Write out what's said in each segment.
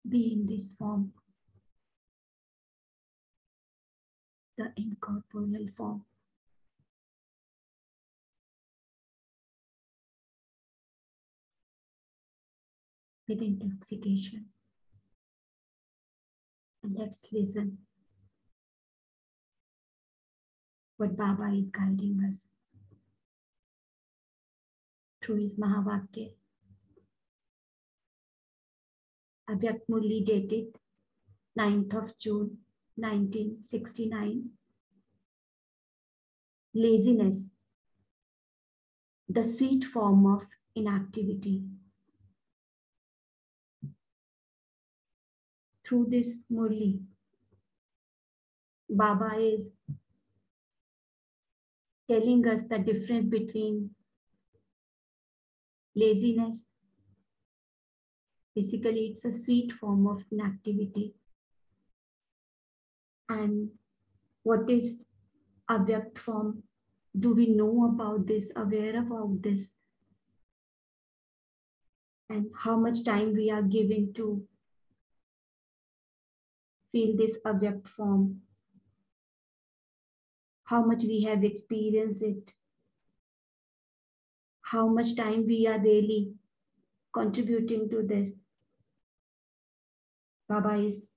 be in this form, the incorporeal form. With intoxication. And let's listen what Baba is guiding us through his Mahavakya. Avyak Murli dated 9th of June 1969. Laziness, the sweet form of inactivity. Through this Murli, Baba is telling us the difference between laziness. Basically, it's a sweet form of inactivity. And what is Avyak form? Do we know about this, aware about this? And how much time we are giving to feel this Avyak form? How much we have experienced it? How much time we are really contributing to this? Baba is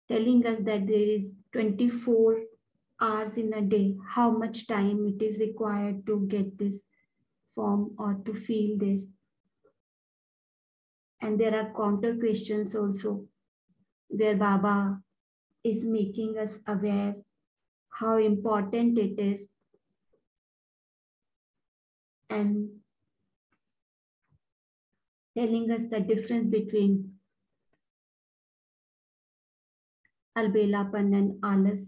telling us that there is 24 hours in a day. How much time it is required to get this form or to feel this? And there are counter questions also, where Baba is making us aware how important it is and telling us the difference between albelapan and alas,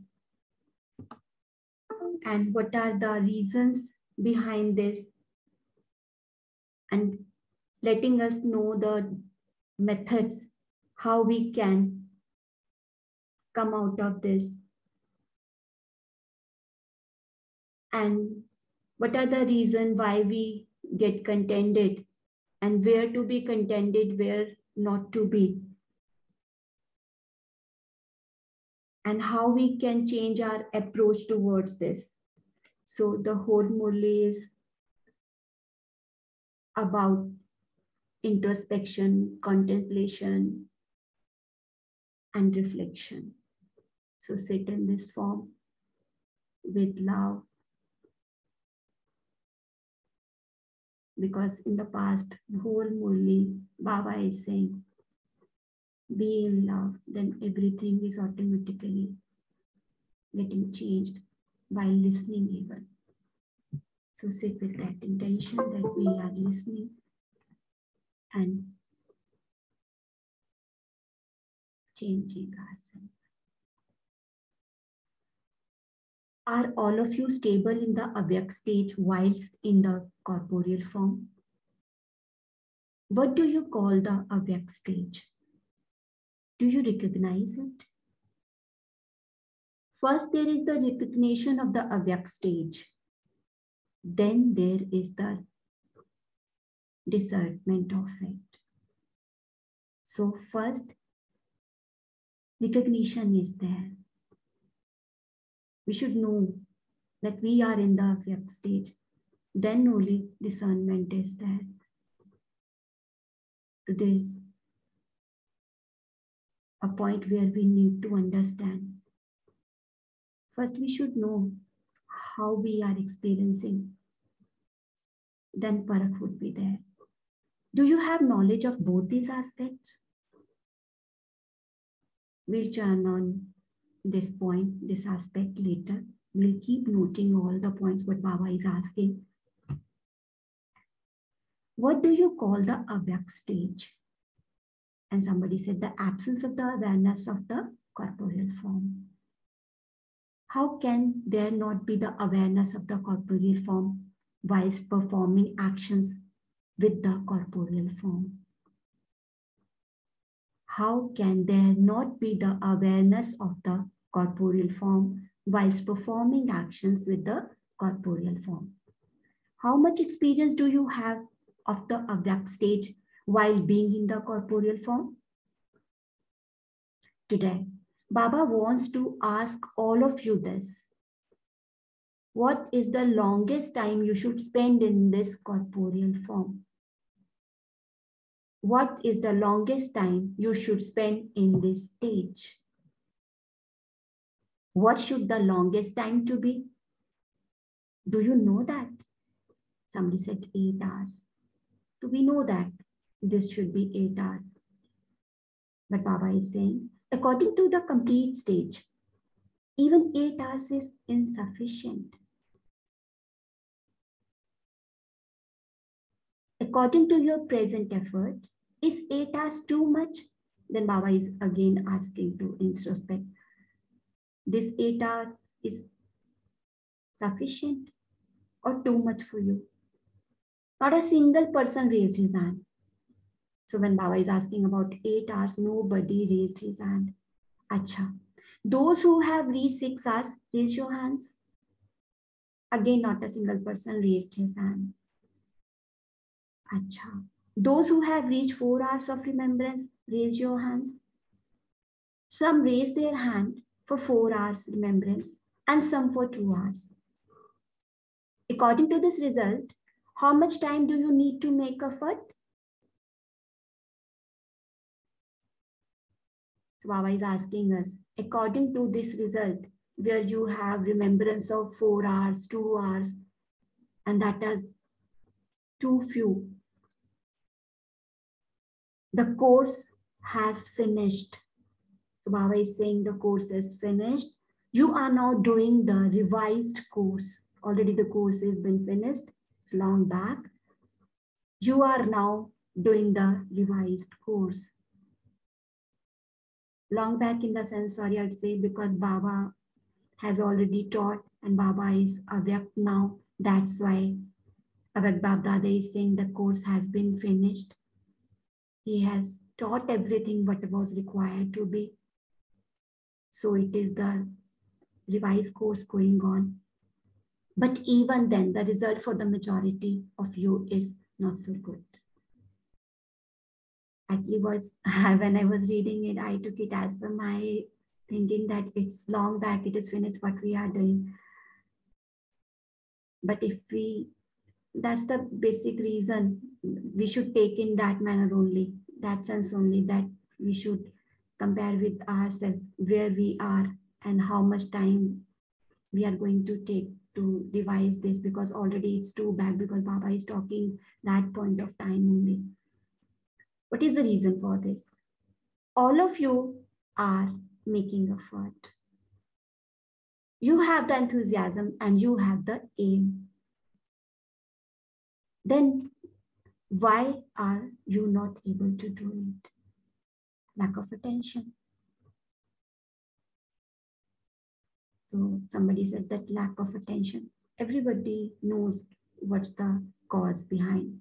and what are the reasons behind this, and letting us know the methods how we can come out of this, and what are the reasons why we get contented and where to be contented, where not to be, and how we can change our approach towards this. So the whole Murli is about introspection, contemplation, and reflection. So sit in this form with love, because in the past, the whole Murli, Baba is saying, be in love, then everything is automatically getting changed while listening even. So sit with that intention that we are listening and changing ourselves. Are all of you stable in the Avyak stage whilst in the corporeal form? What do you call the Avyak stage? Do you recognize it? First, there is the recognition of the Avyak stage. Then there is the discernment of it. So first, recognition is there. We should know that we are in the Avyak stage. Then only discernment is there. There is a point where we need to understand. First, we should know how we are experiencing. Then Parakh would be there. Do you have knowledge of both these aspects? We'll churn on this point, this aspect later. We'll keep noting all the points what Baba is asking. What do you call the Avyak stage? And somebody said the absence of the awareness of the corporeal form. How can there not be the awareness of the corporeal form whilst performing actions with the corporeal form? How can there not be the awareness of the corporeal form whilst performing actions with the corporeal form? How much experience do you have of the Avyak stage while being in the corporeal form? today. Baba wants to ask all of you this. What is the longest time you should spend in this corporeal form? What is the longest time you should spend in this stage? What should the longest time to be? Do you know that? Somebody said 8 hours. Do we know that this should be 8 hours? But Baba is saying, according to the complete stage, even 8 hours is insufficient. According to your present effort, is 8 hours too much? Then Baba is again asking to introspect. This 8 hours is sufficient or too much for you? Not a single person raised his hand. So when Baba is asking about 8 hours, nobody raised his hand. Acha. Those who have reached 6 hours, raise your hands. Again, not a single person raised his hand. Acha. Those who have reached 4 hours of remembrance, raise your hands. Some raise their hand for 4 hours remembrance and some for 2 hours. According to this result, how much time do you need to make effort? So Baba is asking us, according to this result, where you have remembrance of 4 hours, 2 hours, and that is too few. The course has finished. So Baba is saying the course is finished. You are now doing the revised course. Already the course has been finished. It's long back. You are now doing the revised course. Long back in the sense, sorry, I'd say, because Baba has already taught and Baba is Avyak now. That's why Avyak Babdada is saying the course has been finished. He has taught everything what was required to be. So it is the revised course going on. But even then, the result for the majority of you is not so good. Actually, when I was reading it, I took it as per my thinking that it's long back, it is finished what we are doing. But that's the basic reason we should take in that manner only, that sense only, that we should compare with ourselves where we are and how much time we are going to take to revise this, because already it's too bad, because Baba is talking that point of time only. What is the reason for this? All of you are making effort. You have the enthusiasm and you have the aim. Then why are you not able to do it? Lack of attention. So somebody said that lack of attention. Everybody knows what's the cause behind.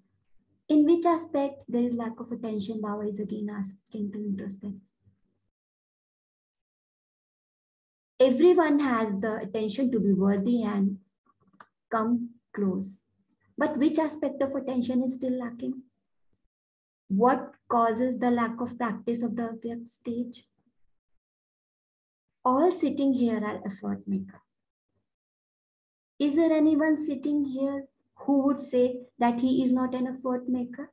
In which aspect there is lack of attention? Baba is again asking to introspect. Everyone has the attention to be worthy and come close. But which aspect of attention is still lacking? What causes the lack of practice of the Avyak stage? All sitting here are effort maker. Is there anyone sitting here who would say that he is not an effort maker?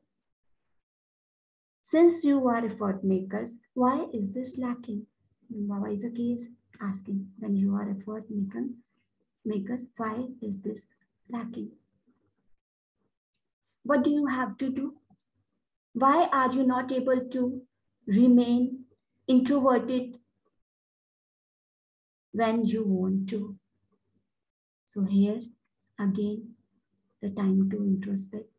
Since you are effort makers, why is this lacking? Baba is again asking, when you are effort makers, why is this lacking? What do you have to do? Why are you not able to remain introverted when you want to? So here again, the time to introspect.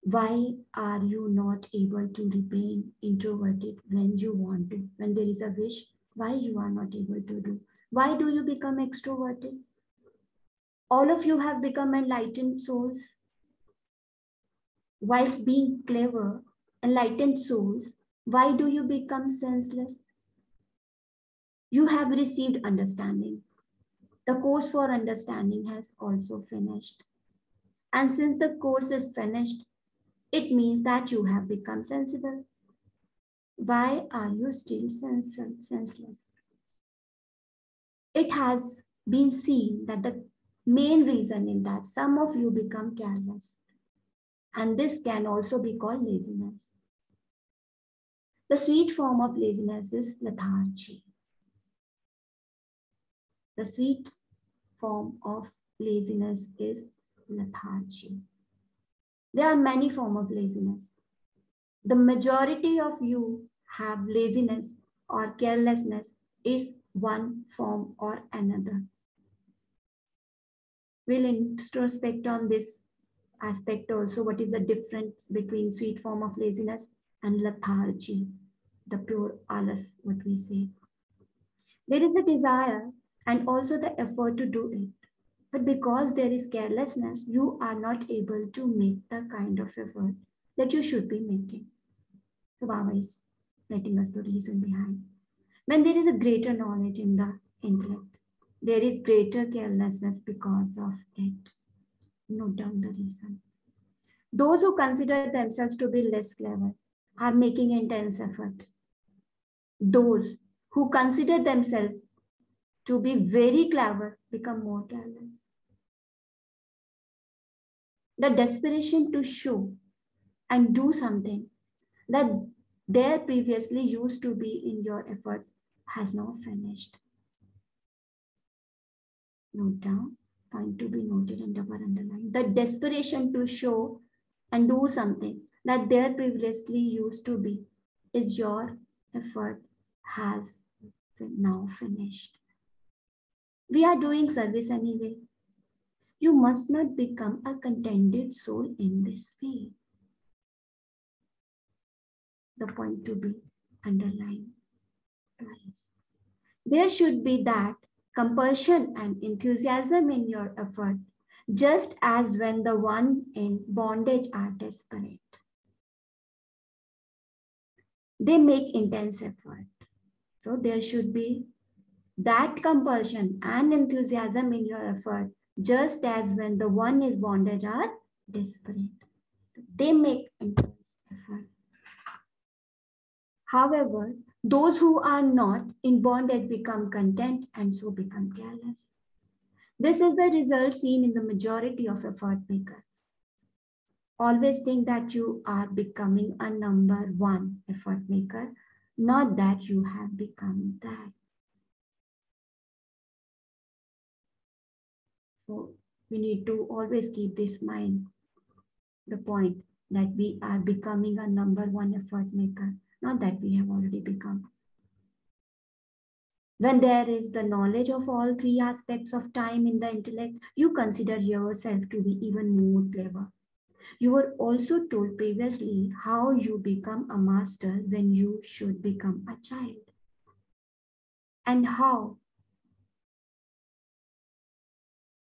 Why are you not able to remain introverted when you want to? When there is a wish, why you are not able to do? Why do you become extroverted? All of you have become enlightened souls. Whilst being clever, enlightened souls, why do you become senseless? You have received understanding. The course for understanding has also finished. And since the course is finished, it means that you have become sensible. Why are you still senseless? It has been seen that the main reason in that some of you become careless. And this can also be called laziness. The sweet form of laziness is lethargy. The sweet form of laziness is lethargy. There are many forms of laziness. The majority of you have laziness or carelessness is one form or another. We'll introspect on this aspect also. What is the difference between sweet form of laziness and lethargy, the pure alas, what we say. There is the desire and also the effort to do it. But because there is carelessness, you are not able to make the kind of effort that you should be making. So Baba is letting us the reason behind. When there is a greater knowledge in the intellect, there is greater carelessness because of it. Note down the reason. Those who consider themselves to be less clever are making intense effort. Those who consider themselves to be very clever become more careless. The desperation to show and do something that there previously used to be in your efforts has now finished. Note down, point to be noted and double underline. The desperation to show and do something that there previously used to be is your effort has now finished. We are doing service anyway. You must not become a contented soul in this way. The point to be underlined twice. There should be that compulsion and enthusiasm in your effort, just as when the one in bondage are desperate. They make intense effort. So there should be that compulsion and enthusiasm in your effort, just as when the one is bondage are desperate. They make intense effort. However, those who are not in bondage become content and so become careless. This is the result seen in the majority of effort makers. Always think that you are becoming a number one effort maker, not that you have become that. So we need to always keep this in mind, the point that we are becoming a number one effort maker, not that we have already become. When there is the knowledge of all three aspects of time in the intellect, you consider yourself to be even more clever. You were also told previously how you become a master when you should become a child, and how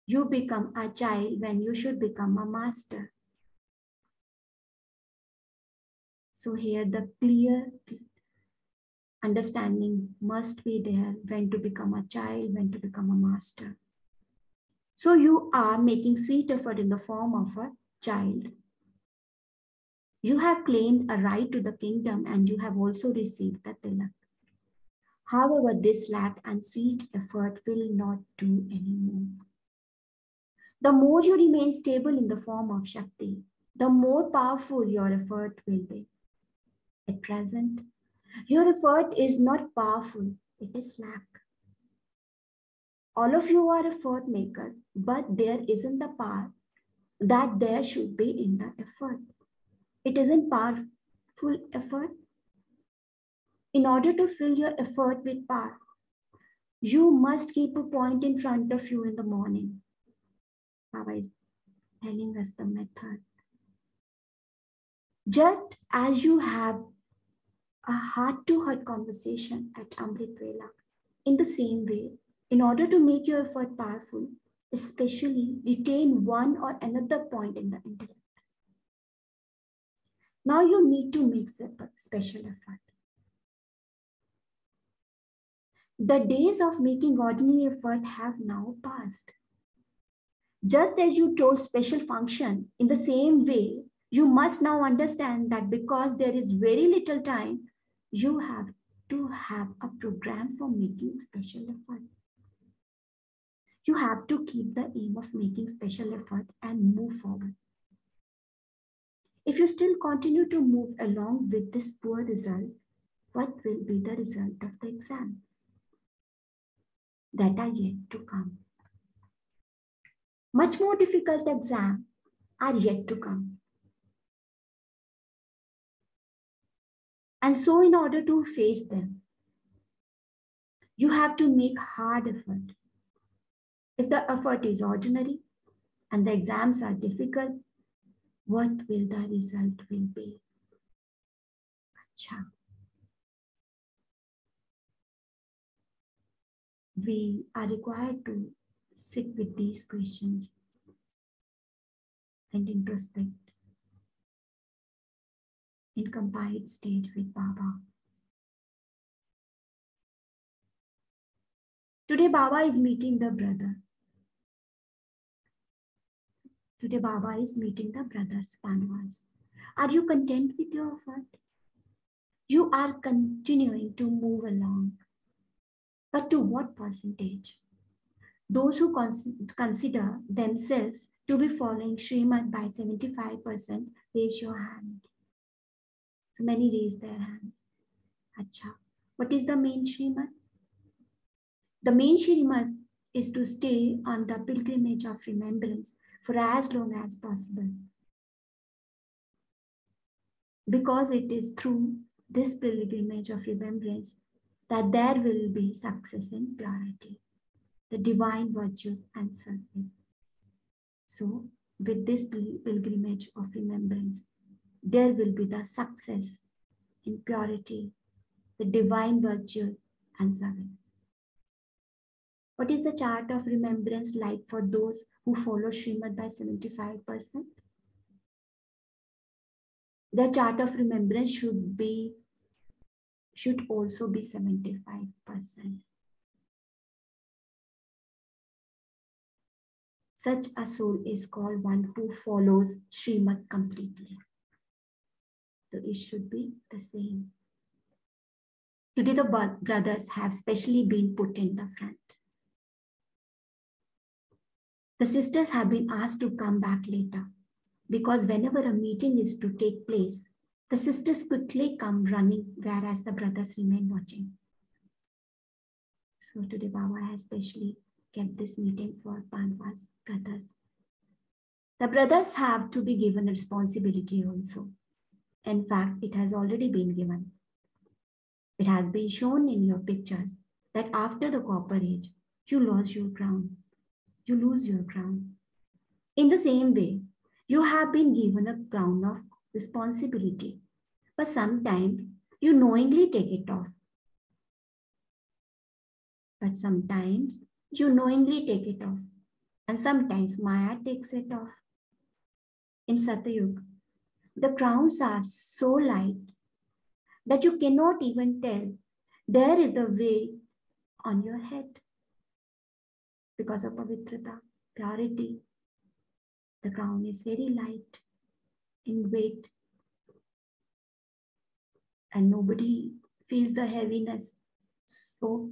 you become a child when you should become a master. So here the clear understanding must be there when to become a child, when to become a master. So you are making sweet effort in the form of a child. You have claimed a right to the kingdom and you have also received the tilak. However, this lack and sweet effort will not do anymore. The more you remain stable in the form of Shakti, the more powerful your effort will be. At present, your effort is not powerful, it is slack. All of you are effort makers, but there isn't the power that there should be in the effort. It isn't powerful effort. In order to fill your effort with power, you must keep a point in front of you in the morning. Baba is telling us the method. Just as you have a heart-to-heart conversation at Amrit Vela, in the same way, in order to make your effort powerful, especially retain one or another point in the intellect. Now you need to make special effort. The days of making ordinary effort have now passed. Just as you told special function, in the same way, you must now understand that because there is very little time, you have to have a program for making special effort. You have to keep the aim of making special effort and move forward. If you still continue to move along with this poor result, what will be the result of the exam? That are yet to come. Much more difficult exams are yet to come. And so in order to face them, you have to make hard effort. If the effort is ordinary and the exams are difficult, what will the result will be? Acha. We are required to sit with these questions and introspect in combined state with Baba. Today Baba is meeting the brother. Today Baba is meeting the brothers Pandavas. Are you content with your effort? You are continuing to move along. But to what percentage? Those who consider themselves to be following Srimad by 75%, raise your hand. So many raise their hands. Acha. What is the main Srimad? The main Srimad is to stay on the pilgrimage of remembrance for as long as possible. Because it is through this pilgrimage of remembrance that there will be success in purity, the divine virtues and service. So, with this pilgrimage of remembrance, there will be the success in purity, the divine virtues and service. What is the chart of remembrance like for those who follow Srimad by 75%? The chart of remembrance should also be 75%. Such a soul is called one who follows Srimad completely. So it should be the same. Today the brothers have specially been put in the front. The sisters have been asked to come back later because whenever a meeting is to take place, the sisters quickly come running, whereas the brothers remain watching. So today Baba has specially kept this meeting for Pandavas, brothers. The brothers have to be given responsibility also. In fact, it has already been given. It has been shown in your pictures that after the copper age, you lose your crown. You lose your crown. In the same way, you have been given a crown of responsibility, but sometimes you knowingly take it off. But sometimes you knowingly take it off, and sometimes Maya takes it off. In Satyuga, the crowns are so light that you cannot even tell there is the weight on your head. Because of pavitrata, purity, the crown is very light in weight and nobody feels the heaviness. So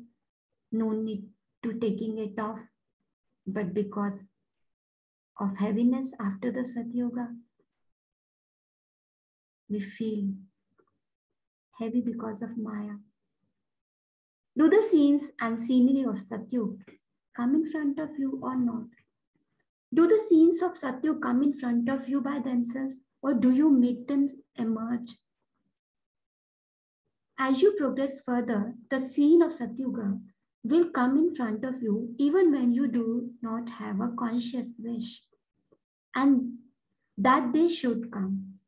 no need to taking it off. But because of heaviness after the Satyuga, we feel heavy because of Maya. Do the scenes and scenery of Satyuga come in front of you or not? Do the scenes of Satyuga come in front of you by themselves, or do you make them emerge? As you progress further, the scene of Satyuga will come in front of you even when you do not have a conscious wish. And that they should come.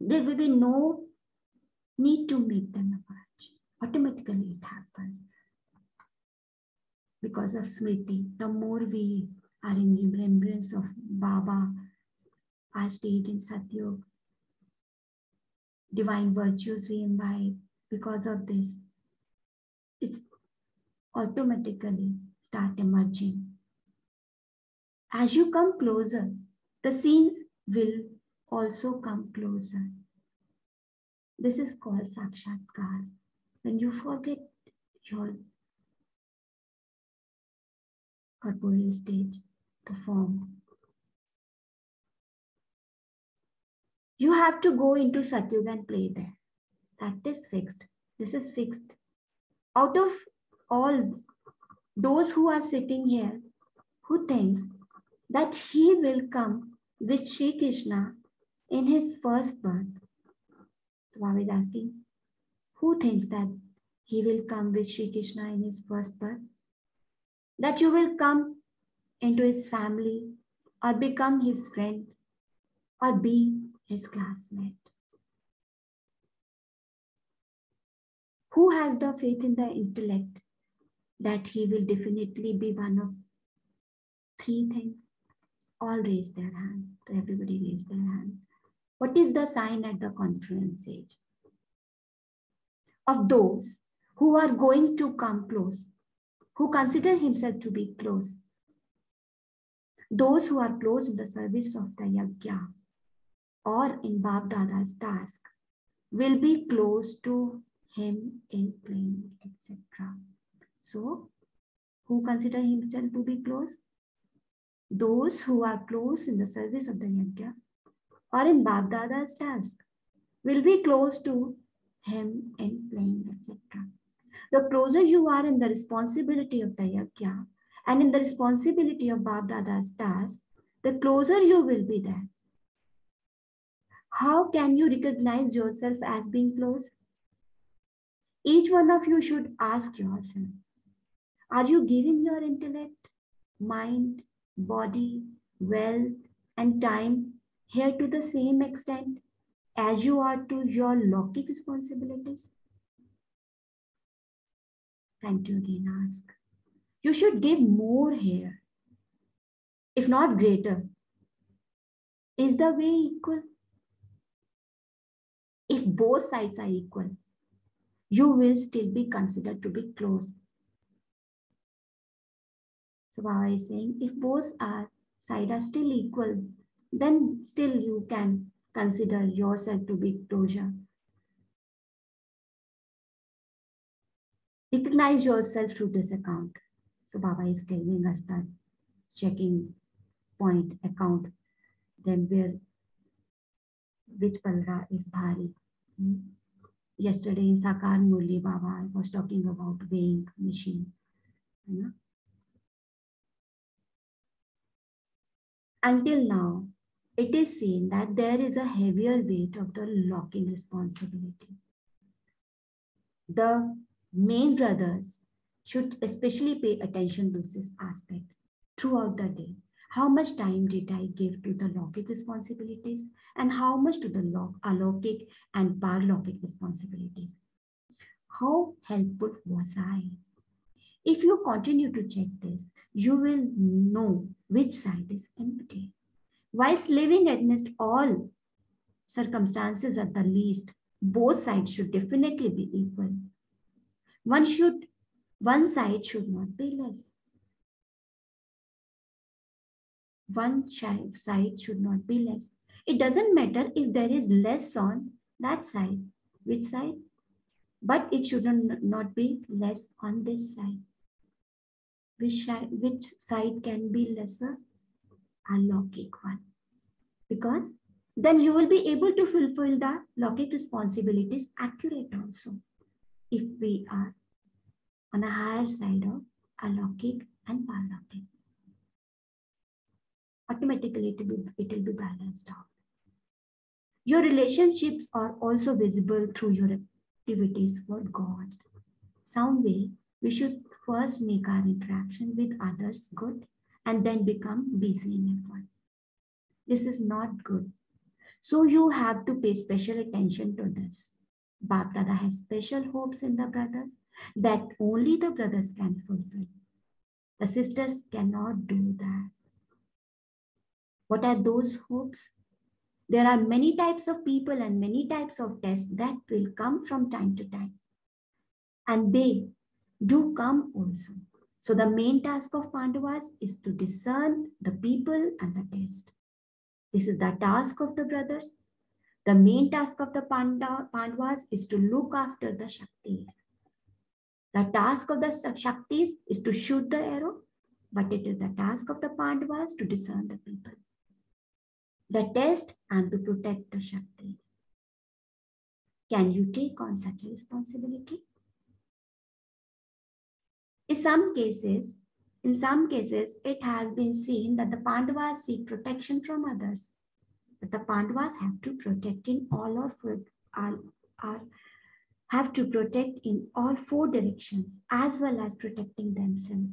There will be no need to make them emerge. Automatically it happens. Because of Smriti, the more we are in remembrance of Baba, our stage in Satyuga, divine virtues we imbibe, because of this, it's automatically start emerging. As you come closer, the scenes will also come closer. This is called Sakshatkar. When you forget your corporeal stage, the form, you have to go into Satyuga and play there. That is fixed. This is fixed. Out of all those who are sitting here, who thinks that he will come with Sri Krishna in his first birth? Baba is asking, who thinks that he will come with Sri Krishna in his first birth? That you will come into his family or become his friend or be his classmate? Who has the faith in the intellect that he will definitely be one of three things? All raise their hand. Everybody raise their hand. What is the sign at the conference age? Of those who are going to come close, who consider himself to be close, those who are close in the service of the yajna or in Bab Dada's task will be close to him in playing, etc. So, who consider himself to be close? Those who are close in the service of the yajna or in Bab Dada's task will be close to him in playing, etc. The closer you are in the responsibility of the yajna and in the responsibility of Bab Dada's task, the closer you will be there. How can you recognize yourself as being close? Each one of you should ask yourself, are you giving your intellect, mind, body, wealth, and time here to the same extent as you are to your Lokik responsibilities? Time to again ask. You should give more here, if not greater. Is the way equal? If both sides are equal, you will still be considered to be close. So Baba is saying, if both sides are still equal, then still you can consider yourself to be closer. Recognize yourself through this account. So Baba is giving us that checking point account, then where which palra is bhari. Yesterday in Sakar Murli Baba was talking about weighing machine. Until now, it is seen that there is a heavier weight of the locking responsibilities. The main brothers should especially pay attention to this aspect throughout the day. How much time did I give to the Lokik responsibilities and how much to the Alokik and Paralokik responsibilities? How helpful was I? If you continue to check this, you will know which side is empty. Whilst living amidst all circumstances at the least, both sides should definitely be equal. One side should not be less. One side should not be less. It doesn't matter if there is less on that side. Which side? But it should not be less on this side. Which side can be lesser? A Lokik one. Because then you will be able to fulfill the Lokik responsibilities accurate also. If we are on a higher side of Alokik and Paralokik, automatically it will be balanced out. Your relationships are also visible through your activities for God. Some way, we should first make our interaction with others good and then become busy in effort. This is not good. So you have to pay special attention to this. Bab Dada has special hopes in the brothers that only the brothers can fulfill. The sisters cannot do that. What are those hopes? There are many types of people and many types of tests that will come from time to time. And they do come also. So the main task of Pandavas is to discern the people and the test. This is the task of the brothers. The main task of the Pandavas is to look after the Shaktis. The task of the Shaktis is to shoot the arrow, but it is the task of the Pandavas to discern the people, the test, and to protect the Shaktis. Can you take on such a responsibility? In some cases, it has been seen that the Pandavas seek protection from others, but the Pandavas have to protect in all have to protect in all four directions as well as protecting themselves.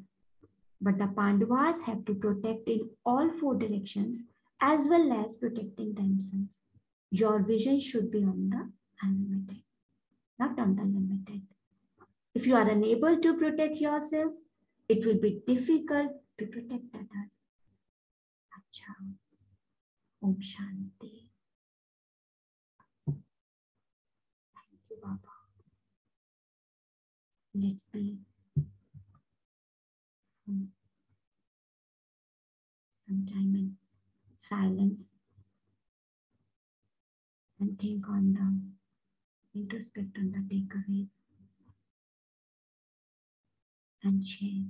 But the Pandavas have to protect in all four directions as well as protecting themselves. Your vision should be on the unlimited, not on the limited. If you are unable to protect yourself, it will be difficult to protect others. Acha. Om Shanti. Thank you, Baba. Let's be some time in silence and think on the introspect on the takeaways and share.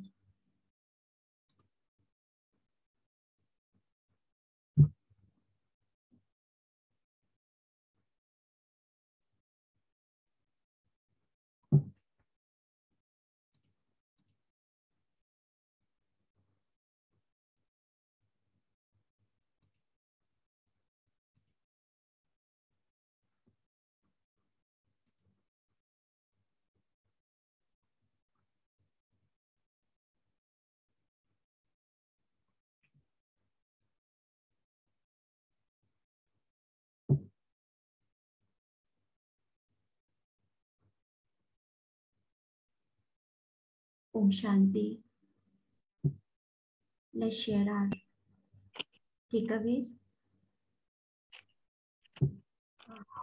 Om Shanti. Let's share our takeaways.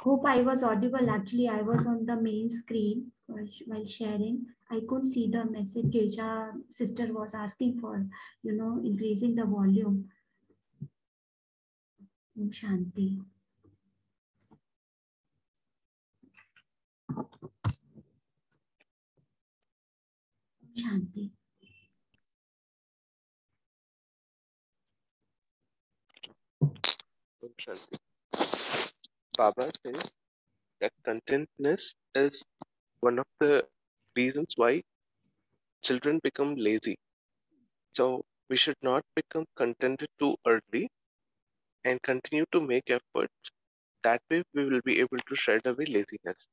Hope I was audible. Actually, I was on the main screen while sharing. I couldn't see the message. Girja sister was asking for, increasing the volume. Om Shanti. Om Shanti. Om Shanti. Baba says that contentness is one of the reasons why children become lazy. So we should not become contented too early and continue to make efforts. That way we will be able to shred away laziness.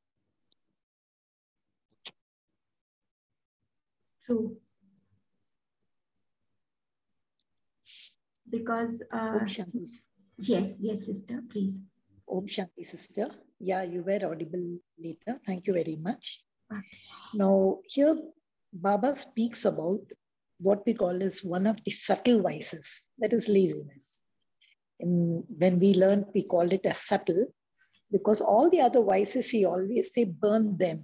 True. Because, Om Shanti. yes, sister, please. Om Shanti, sister. Yeah, you were audible later. Thank you very much. Okay. Now, here Baba speaks about what we call as one of the subtle vices, that is laziness. When we learned, we called it as subtle, because all the other vices, he always say, burn them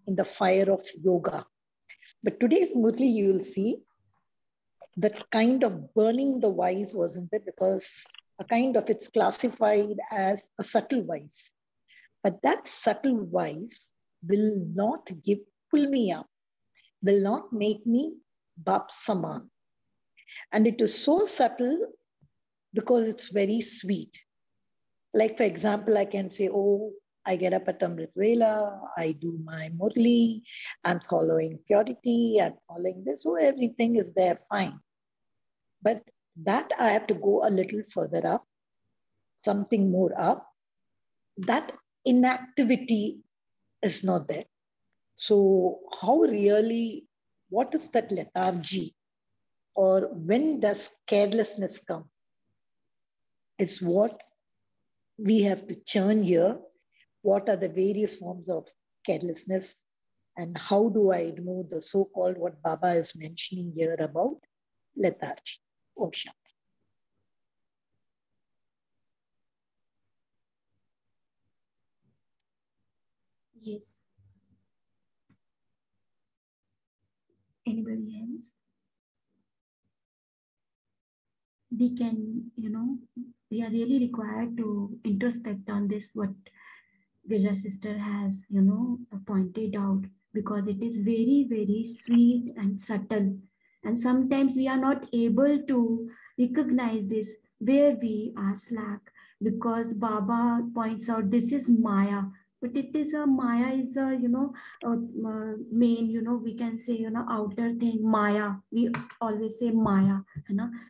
in the fire of yoga. But today's Murli, you will see that kind of burning the vice wasn't there, because a kind of it's classified as a subtle vice. But that subtle vice will not pull me up, will not make me Bap Saman. And it is so subtle because it's very sweet. Like, for example, I can say, oh, I get up at Amrit Vela, I do my Murli, I'm following purity, I'm following this, so everything is there, fine. But that I have to go a little further up, something more up. That inactivity is not there. So how really, what is that lethargy? Or when does carelessness come? Is what we have to churn here. What are the various forms of carelessness? And how do I remove the so-called, what Baba is mentioning here about lethargy? Om Shanti. Yes. Anybody else? We can, we are really required to introspect on this, what Virja sister has, pointed out, because it is very, very sweet and subtle. And sometimes we are not able to recognize this where we are slack, because Baba points out this is Maya. But it is a Maya is a, main, we can say, outer thing, Maya. We always say Maya,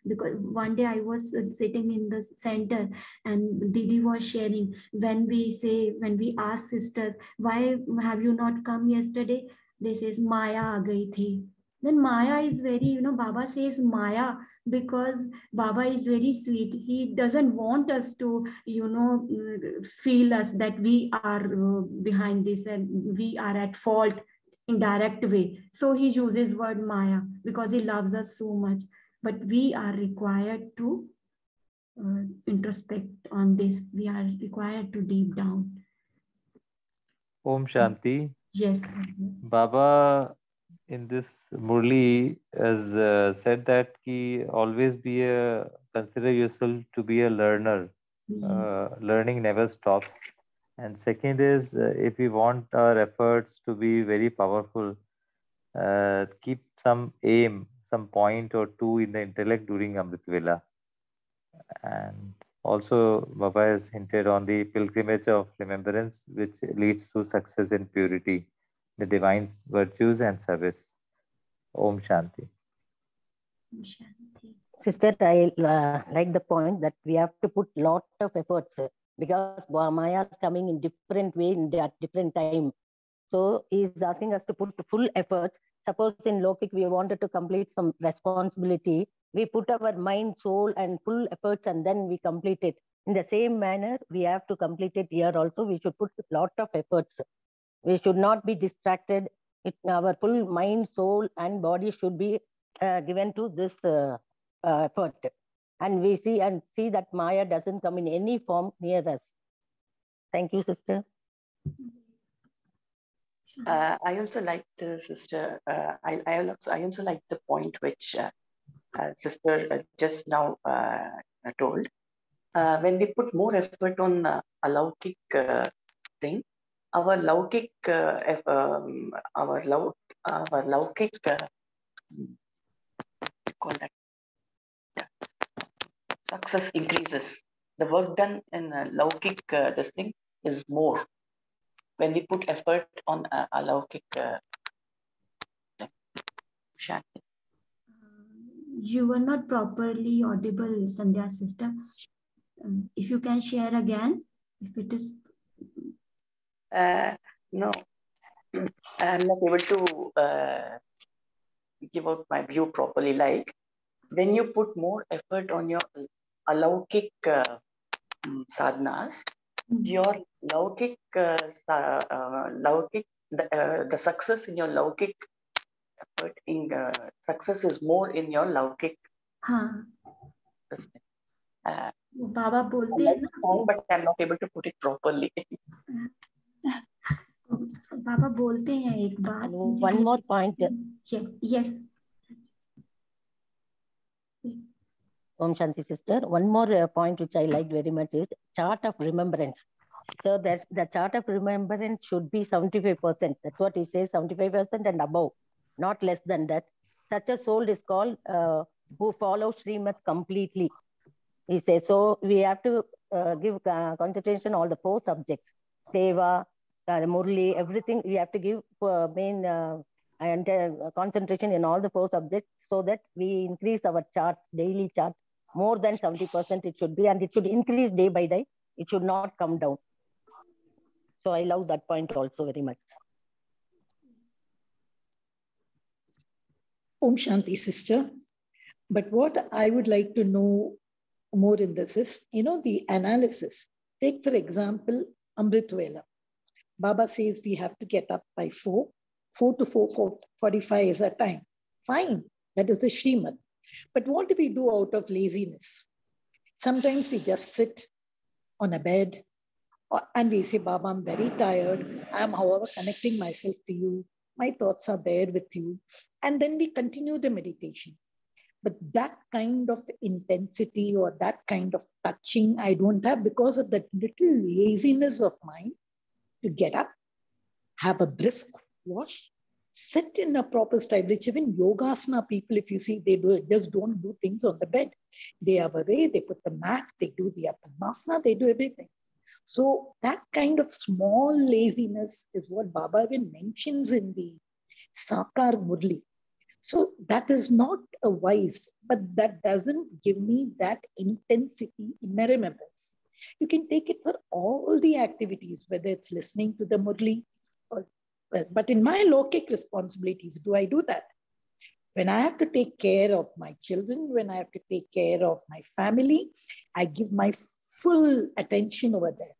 because one day I was sitting in the center and Didi was sharing, when we ask sisters, why have you not come yesterday? They says, Maya aa gayi thi. Then Maya is very, Baba says Maya because Baba is very sweet. He doesn't want us to, feel us that we are behind this and we are at fault in direct way. So he uses word Maya because he loves us so much. But we are required to introspect on this. We are required to deep down. Om Shanti. Yes. Baba in this Murli has said that ki always consider yourself to be a learner. Learning never stops. And second is, if we want our efforts to be very powerful, keep some aim, some point or two in the intellect during Amrit Vela. And also, Baba has hinted on the pilgrimage of remembrance, which leads to success in purity, the divine virtues and service. Om Shanti. Sister, I like the point that we have to put lot of efforts because Maya is coming in different way in that different time. So he is asking us to put full efforts. Suppose in Lokik we wanted to complete some responsibility, we put our mind, soul and full efforts and then we complete it. In the same manner, we have to complete it here also. We should put a lot of efforts. We should not be distracted. Our full mind, soul and body should be given to this effort. And we see that Maya doesn't come in any form near us. Thank you, sister. I also like the sister. I also like the point which sister just now told. When we put more effort on alaukik thing, our laukik, call that success increases. The work done in laukik this thing is more. When we put effort on alaukik Shanti. You were not properly audible, Sandhya sister. If you can share again, if it is. No, I'm not able to give out my view properly. Like when you put more effort on your alaukik sadhanas, your laukik, the success in your laukik effort in success is more in your laukik. Baba bolte hain na, but I'm not able to put it properly. Baba bolte hain ek baat. One more point. Yes. Om Shanti sister. One more point which I like very much is chart of remembrance. So that the chart of remembrance should be 75%. That's what he says, 75% and above, not less than that. Such a soul is called who follows Srimad completely. He says, so we have to give concentration on all the 4 subjects. Seva, Murli, everything we have to give main and concentration in all the 4 subjects so that we increase our chart, daily chart, more than 70% it should be, and it should increase day by day. It should not come down. So I love that point also very much. Om Shanti, sister. But what I would like to know more in this is, the analysis. Take, for example, Amrit Vela. Baba says we have to get up by 4 to 4:45 is our time. Fine, that is the Srimad. But what do we do out of laziness? Sometimes we just sit on a bed and we say, Baba, I'm very tired. I'm, however, connecting myself to you. My thoughts are there with you. And then we continue the meditation. But that kind of intensity or that kind of touching, I don't have because of that little laziness of mine to get up, have a brisk wash, sit in a proper style, which even yogasana people, if you see, they just don't do things on the bed. They have a way, they put the mat, they do the apanasana, they do everything. So that kind of small laziness is what Baba even mentions in the Sakar Murli. So that is not a vice, but that doesn't give me that intensity in my remembrance. You can take it for all the activities, whether it's listening to the Murli, but in my Lokik responsibilities, do I do that? When I have to take care of my children, when I have to take care of my family, I give my full attention over there.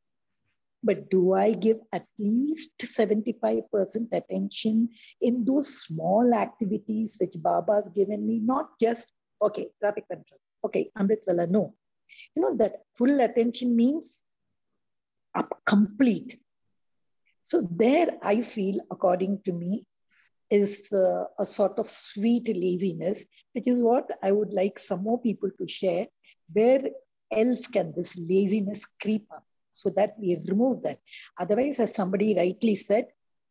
But do I give at least 75% attention in those small activities which Baba's given me? Not just, okay, traffic control, okay, Amritwala, no. You know, that full attention means complete. So there I feel, according to me, is a sort of sweet laziness, which is what I would like some more people to share. Where else can this laziness creep up so that we remove that? Otherwise, as somebody rightly said,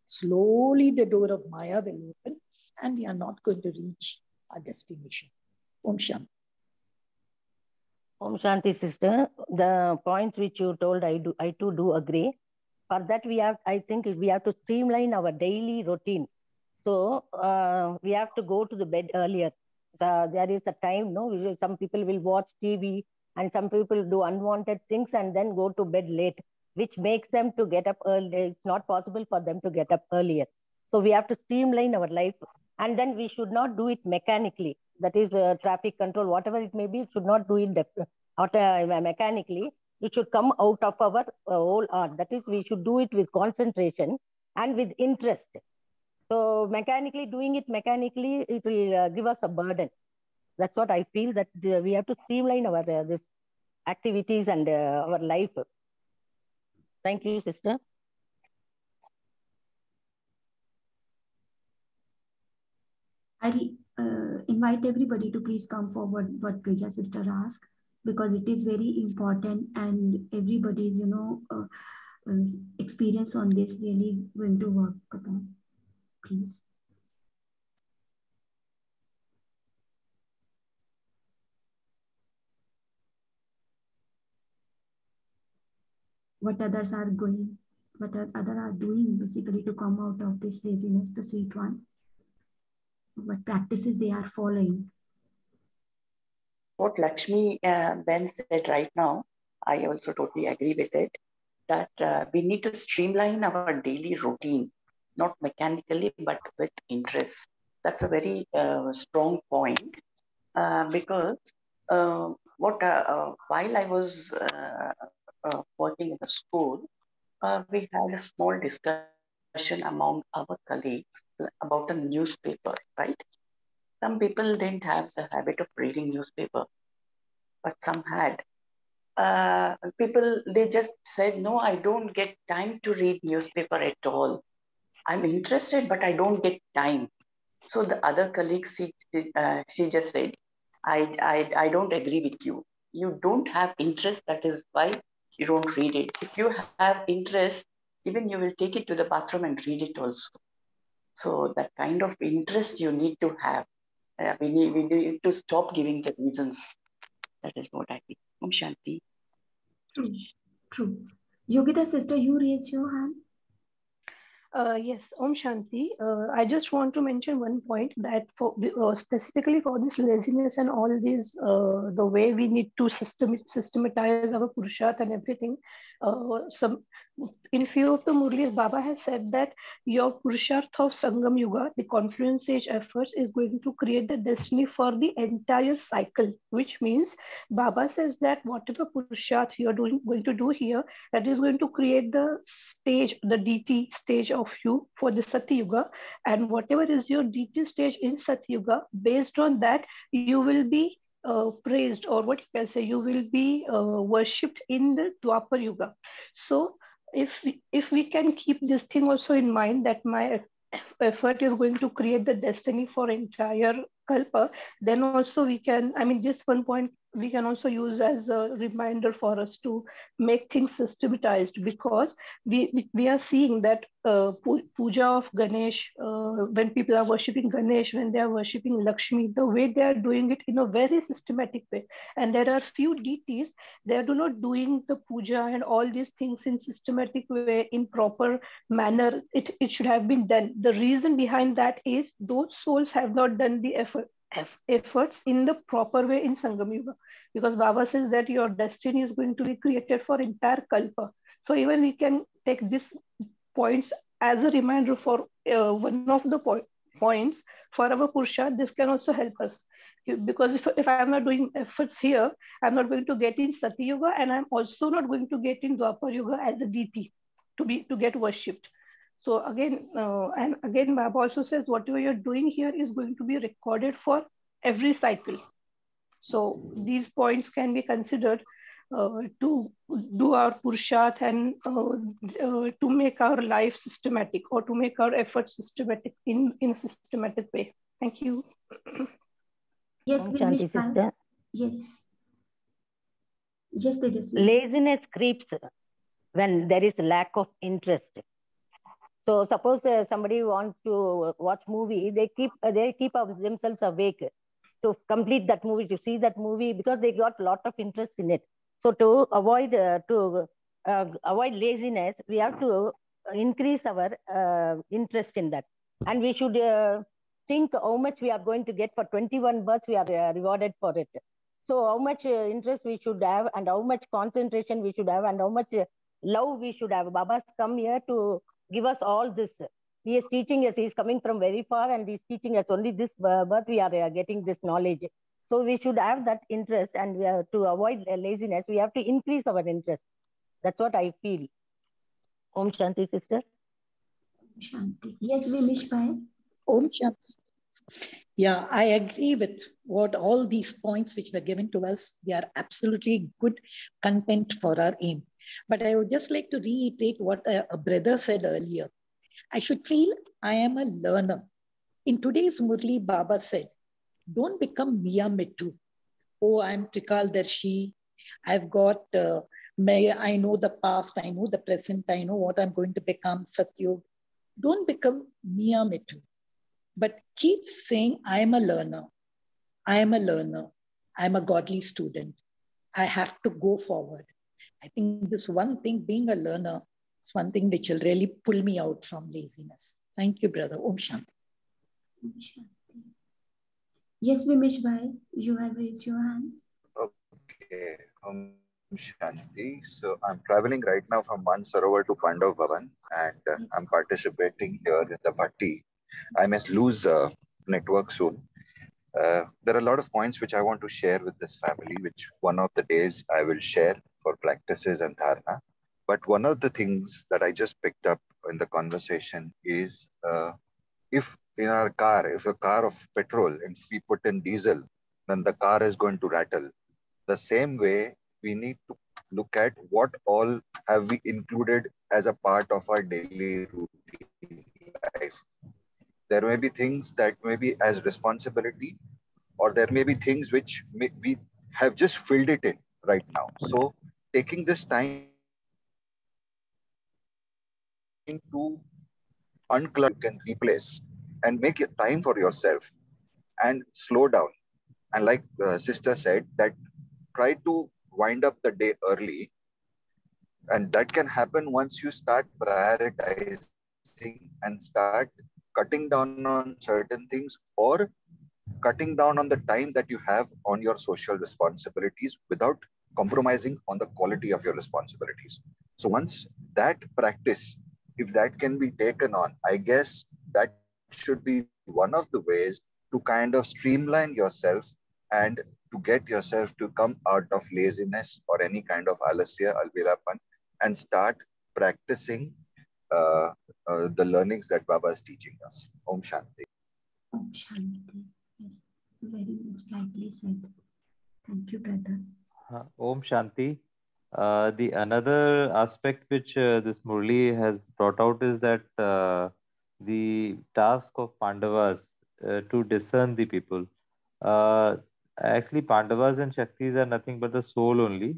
slowly the door of Maya will open and we are not going to reach our destination. Om Shanti. Om Shanti, sister. The points which you told, I too do agree. For that, I think we have to streamline our daily routine. So we have to go to the bed earlier. So there is a time, no? Some people will watch TV and some people do unwanted things and then go to bed late, which makes them to get up early. It's not possible for them to get up earlier. So we have to streamline our life, and then we should not do it mechanically. That is traffic control, whatever it may be, it should not do it mechanically. It should come out of our whole art. That is, we should do it with concentration and with interest. So doing it mechanically, it will give us a burden. That's what I feel, that we have to streamline our this activities and our life. Thank you, sister. I'll invite everybody to please come forward what Preja sister asked, because it is very important and everybody's, experience on this really going to work upon. Please. What others are doing basically to come out of this laziness, the sweet one. What practices they are following. What Lakshmi Ben said right now, I also totally agree with it, that we need to streamline our daily routine, not mechanically, but with interest. That's a very strong point, because while I was working in the school, we had a small discussion among our colleagues about a newspaper, right? Some people didn't have the habit of reading newspaper, but some had. People, they just said, no, I don't get time to read newspaper at all. I'm interested, but I don't get time. So the other colleague, she just said, I don't agree with you. You don't have interest. That is why you don't read it. If you have interest, even you will take it to the bathroom and read it also. So that kind of interest you need to have. We need to stop giving the reasons. That is what I think. Om Shanti. True. Yogita sister, you raised your hand. Yes, Om Shanti. I just want to mention one point, that for specifically for this laziness and all these, the way we need to systematize our Purusharth and everything. In few of the Murlis, Baba has said that your Purusharth of Sangam Yuga, the confluence age efforts, is going to create the destiny for the entire cycle, which means Baba says that whatever Purusharth you are going to do here, that is going to create the stage, the DT stage of you for the Satya Yuga, and whatever is your DT stage in Satya Yuga, based on that you will be praised, or what you can say, you will be worshipped in the Dwapar Yuga. So if we can keep this thing also in mind, that my effort is going to create the destiny for entire kalpa, then also we can, I mean, just one point we can also use as a reminder for us to make things systematized, because we are seeing that puja of Ganesh, when people are worshipping Ganesh, when they are worshipping Lakshmi, the way they are doing it in a very systematic way. And there are few deities, they are not doing the puja and all these things in systematic way, in proper manner it should have been done. The reason behind that is those souls have not done the efforts in the proper way in Sangam Yuga, because Baba says that your destiny is going to be created for entire kalpa. So even we can take this points as a reminder for one of the points for our Purusha. This can also help us, because if I'm not doing efforts here, I'm not going to get in Sati Yuga, and I'm also not going to get in Dwapar Yuga as a deity to get worshipped. So again, and again, Baba also says whatever you're doing here is going to be recorded for every cycle. So these points can be considered to do our Purusharth and to make our life systematic, or to make our efforts systematic in a systematic way. Thank you. Yes, Shanti sister. Yes. Yes, Laziness creeps when there is lack of interest. So suppose somebody wants to watch movie, they keep themselves awake to complete that movie, to see that movie, because they got a lot of interest in it. So to avoid laziness, we have to increase our interest in that, and we should think how much we are going to get for 21 births. We are rewarded for it. So how much interest we should have, and how much concentration we should have, and how much love we should have. Baba's come here to give us all this. He is teaching us. He is coming from very far, and he's teaching us only this birth. We are getting this knowledge. So we should have that interest, and we have to avoid laziness. We have to increase our interest. That's what I feel. Om Shanti, sister. Shanti. Yes, Vimish Bhai. Om Shanti. Yeah, I agree with what all these points which were given to us. They are absolutely good content for our aim. But I would just like to reiterate what a brother said earlier. I should feel I am a learner. In today's Murli, Baba said, don't become Miya Mittu. Oh, I'm Trikaldarshi. I've got, I know the past, I know the present, I know what I'm going to become, Satyug. Don't become Miya Mittu. But keep saying, I am a learner. I am a learner. I'm a godly student. I have to go forward. I think this one thing, being a learner, is one thing which will really pull me out from laziness. Thank you, brother. Om Shanti. Om Shanti. Yes, Vimish Bhai, you have raised your hand. Okay, Om Shanti. So I'm traveling right now from Mansarovar to Pandav Bhavan, and I'm participating here in the Bhatti. I must lose network soon. There are a lot of points which I want to share with this family, which one of the days I will share for practices and dharana. But one of the things that I just picked up in the conversation is if in our car, if a car of petrol, if we put in diesel, then the car is going to rattle. The same way, we need to look at what all have we included as a part of our daily routine life. There may be things that may be as responsibility, or there may be things which we have just filled it in right now. So taking this time to unclutter, you can replace and make it time for yourself and slow down. And like sister said, that try to wind up the day early. And that can happen once you start prioritizing and start cutting down on certain things, or cutting down on the time that you have on your social responsibilities without compromising on the quality of your responsibilities. So once that practice, if that can be taken on, I guess that should be one of the ways to kind of streamline yourself and to get yourself to come out of laziness or any kind of alasya, alvilapan, and start practicing the learnings that Baba is teaching us. Om Shanti. Om Shanti. Yes, very much rightly said. Thank you, brother. Om Shanti. The another aspect which this Murli has brought out is that the task of Pandavas to discern the people. Actually, Pandavas and Shaktis are nothing but the soul only,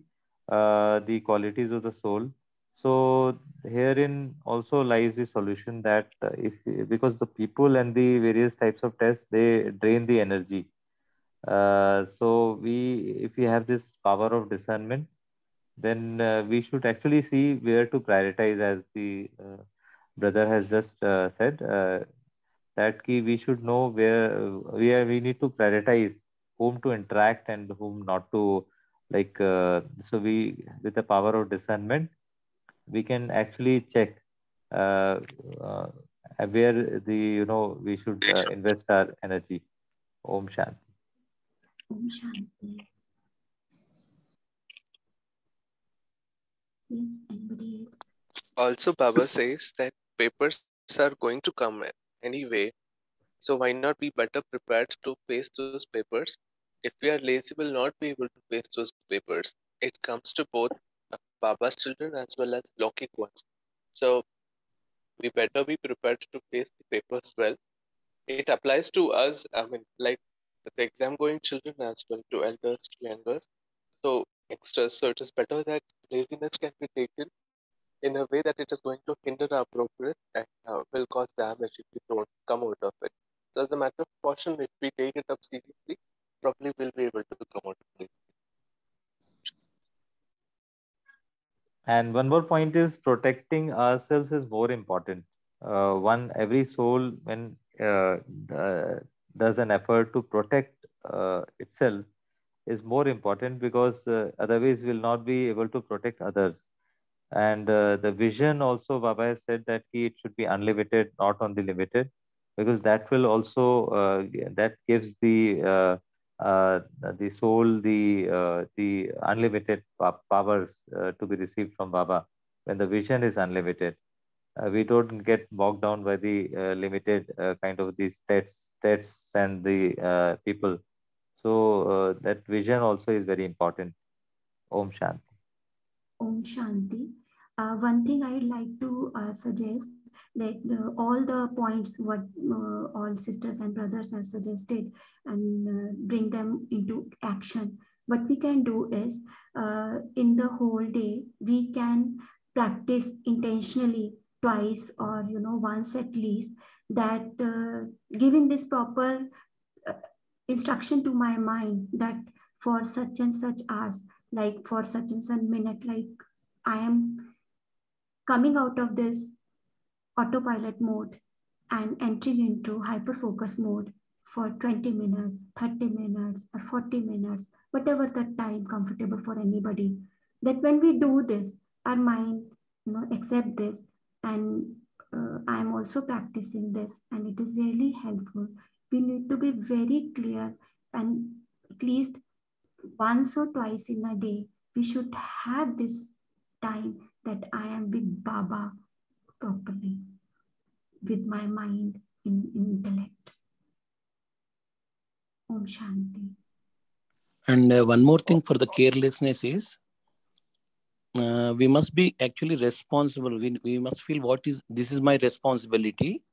the qualities of the soul. So herein also lies the solution that if because the people and the various types of tests, they drain the energy. So if we have this power of discernment, then we should actually see where to prioritize, as the brother has just said. That key we should know where we need to prioritize whom to interact and whom not to, like so we, with the power of discernment, we can actually check uh, uh, where the we should invest our energy. Om Shanti. Om Shanti. Yes, anybody else? Also, Baba says that papers are going to come anyway, so why not be better prepared to face those papers? If we are lazy, we'll not be able to face those papers. It comes to both Baba's children as well as Lokik ones. So we better be prepared to face the papers well. It applies to us, I mean, like the exam going children as well, to elders, to youngers. So extras. So it is better that laziness can be taken in a way that it is going to hinder our progress and will cause damage if we don't come out of it. So as a matter of caution, if we take it up seriously, probably we'll be able to come out of it. And one more point is protecting ourselves is more important. Every soul, when does an effort to protect itself, is more important, because otherwise will not be able to protect others. And the vision also, Baba has said that it should be unlimited, not only limited, because that will also that gives uh, the soul the unlimited powers to be received from Baba. When the vision is unlimited, we don't get bogged down by the limited kind of the states and the people. So that vision also is very important. Om Shanti. Om Shanti. One thing I'd like to suggest that all the points what all sisters and brothers have suggested and bring them into action. What we can do is in the whole day we can practice intentionally twice or once at least, that giving this proper uh, instruction to my mind that for such and such hours, like for such and such minute, like I am coming out of this autopilot mode and entering into hyper focus mode for 20 minutes, 30 minutes, or 40 minutes, whatever the time comfortable for anybody. That when we do this, our mind, accept this, and I am also practicing this, and it is really helpful. We need to be very clear, and at least once or twice in a day, we should have this time that I am with Baba properly, with my mind in intellect. Om Shanti. And one more thing for the carelessness is we must be actually responsible. We must feel this is my responsibility.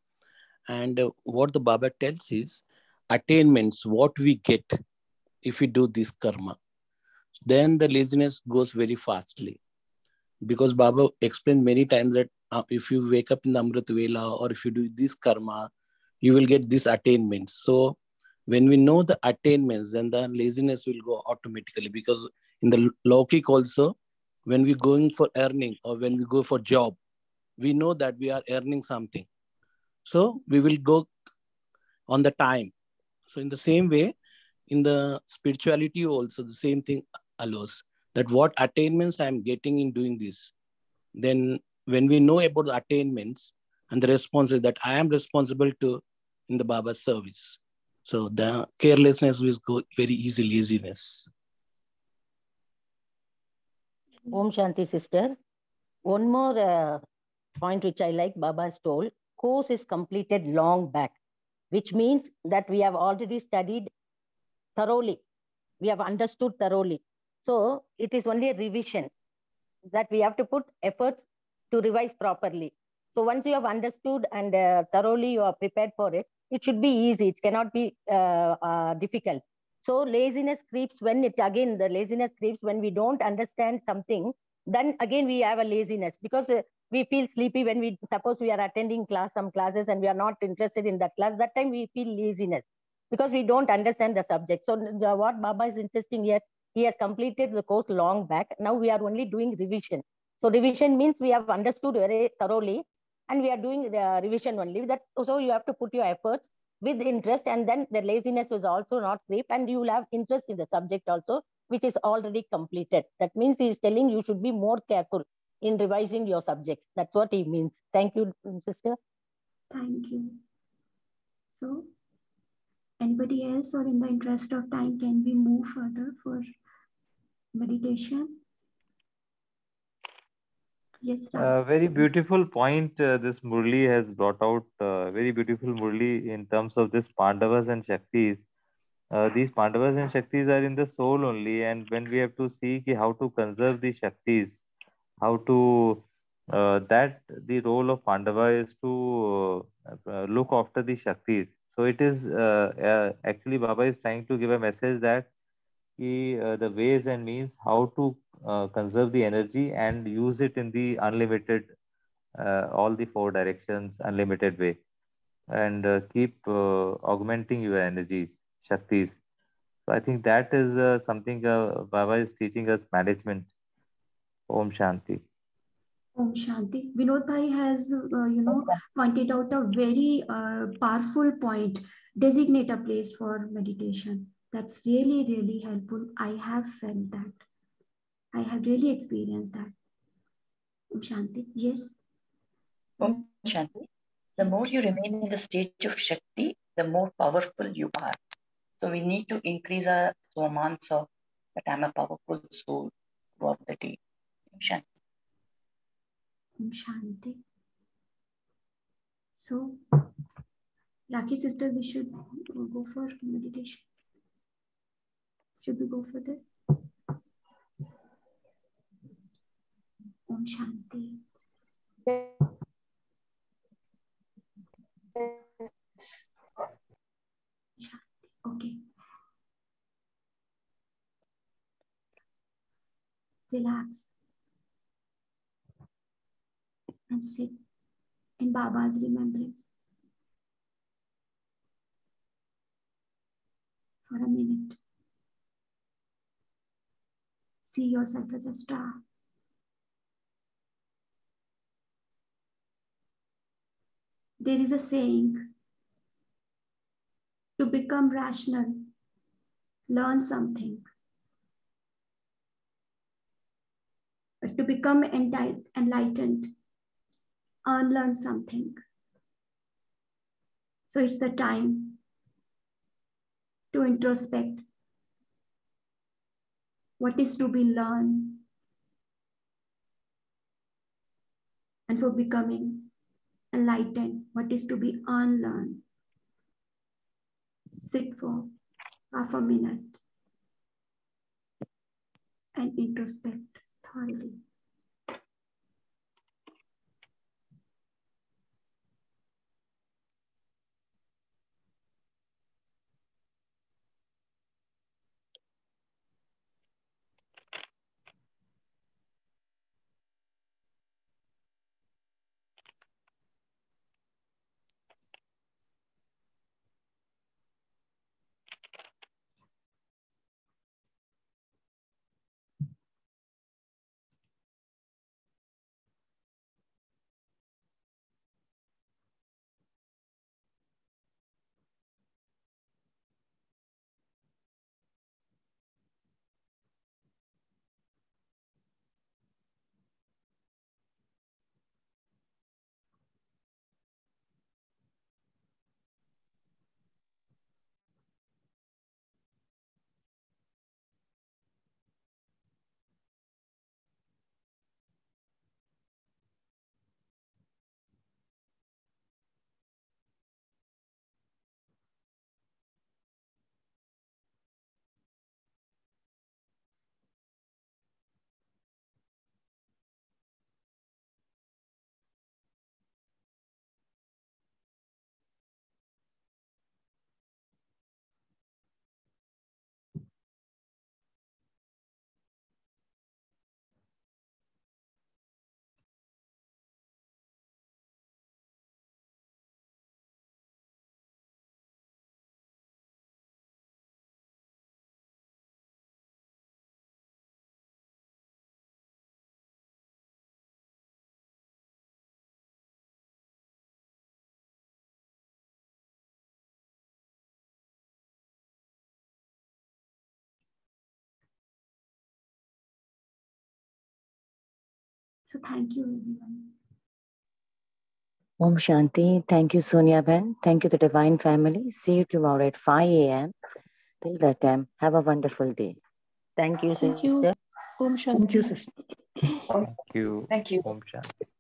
And what the Baba tells is attainments, what we get if we do this karma. Then the laziness goes very fastly. Because Baba explained many times that if you wake up in the Amrit Vela or if you do this karma, you will get this attainments. So when we know the attainments, then the laziness will go automatically. Because in the Laukik also, when we're going for earning or when we go for job, we know that we are earning something. So we will go on the time. So in the same way, in the spirituality also, the same thing allows that what attainments I am getting in doing this. Then when we know about the attainments and the responses that I am responsible to in the Baba's service. So the carelessness will go very easy, laziness. Om Shanti, sister. One more point which I like, Baba has told, course is completed long back, which means that we have already studied thoroughly. We have understood thoroughly. So it is only a revision that we have to put efforts to revise properly. So once you have understood and thoroughly you are prepared for it, it should be easy. It cannot be difficult. So laziness creeps when the laziness creeps when we don't understand something. Then again we have a laziness, because we feel sleepy when suppose we are attending some classes and we are not interested in that class. That time we feel laziness because we don't understand the subject. So what Baba is insisting here, he has completed the course long back. Now we are only doing revision. So revision means we have understood very thoroughly and we are doing the revision only. That so you have to put your efforts with interest, and then the laziness is also not creep, and you will have interest in the subject also, which is already completed. That means he is telling you should be more careful in revising your subjects. That's what he means. Thank you, sister. Thank you. So, anybody else, or in the interest of time, can we move further for meditation? Yes, Ram. Very beautiful point this Murli has brought out. Very beautiful Murli in terms of this Pandavas and Shaktis. These Pandavas and Shaktis are in the soul only, and when we have to see how to conserve the Shaktis, how to that the role of Pandava is to look after the Shaktis. So it is actually Baba is trying to give a message that the ways and means how to conserve the energy and use it in the unlimited, all the four directions, unlimited way, and keep augmenting your energies, Shaktis. So I think that is something Baba is teaching us management. Om Shanti. Om Shanti. Vinod Bhai has, pointed out a very powerful point. Designate a place for meditation. That's really, really helpful. I have felt that. I have really experienced that. Om Shanti. Yes. Om Shanti. The more you remain in the stage of Shakti, the more powerful you are. So we need to increase our swamansa, that I'm a powerful soul throughout the day. Om Shanti. Om Shanti. So, Raki sister, we should go for meditation. Should we go for this? Om Shanti. Shanti. Okay. Relax and sit in Baba's remembrance for a minute. See yourself as a star. There is a saying, to become rational, learn something. But to become enlightened, unlearn something. So it's the time to introspect what is to be learned, and for becoming enlightened, what is to be unlearned. Sit for half a minute and introspect thoroughly. So thank you, everyone. Om Shanti. Thank you, Sonia Ben. Thank you, the Divine Family. See you tomorrow at 5 a.m. Till that time, have a wonderful day. Thank you, Thank sister. you. Om Shanti. Thank you, sister. Thank you. Thank you. Om Shanti.